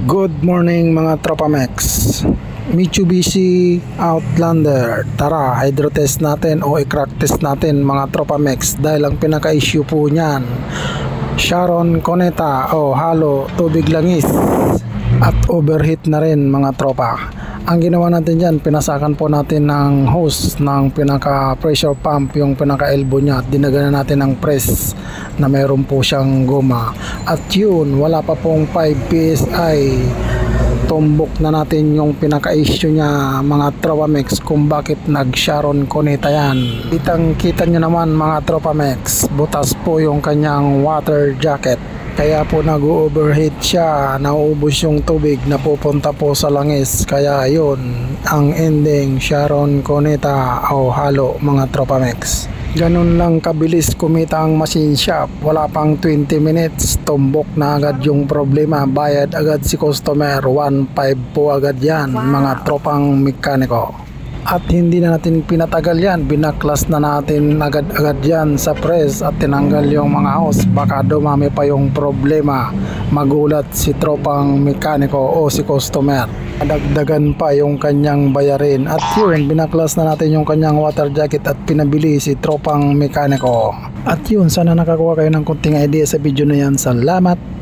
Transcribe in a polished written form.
Good morning mga Tropa Max. Mitsubishi Outlander. Tara, hydro test natin o i-crack test natin mga Tropa Max dahil ang pinaka-issue po niyan Sharon Cuneta o halo tubig langis at overheat na rin mga tropa. Ang ginawa natin dyan, pinasakan po natin ng hose ng pinaka pressure pump, yung pinaka elbow nya, at dinagana natin ng press na mayroon po siyang goma, at yun, wala pa pong 5 PSI. Tumbok na natin yung pinaka issue nya mga Tropa Max kung bakit nag Sharon Cuneta yan. Kita nyo naman mga Tropa Max, butas po yung kanyang water jacket, kaya po nag-overheat siya, nauubos yung tubig na pupunta po sa langis. Kaya yun ang ending, Sharon Cuneta o halo mga Tropa Max. Ganun lang kabilis kumita ang machine shop, wala pang 20 minutes tumbok na agad yung problema, bayad agad si customer, 1.5 po agad yan mga tropang mekaniko. At hindi na natin pinatagal yan, binaklas na natin agad-agad yan sa press at tinanggal yung mga hose. Baka dumami pa yung problema, magulat si tropang mekaniko o si customer, dagdagan pa yung kanyang bayarin. At yun, binaklas na natin yung kanyang water jacket at pinabili si tropang mekaniko. At yun, sana nakakuha kayo ng kunting idea sa video na yan. Salamat!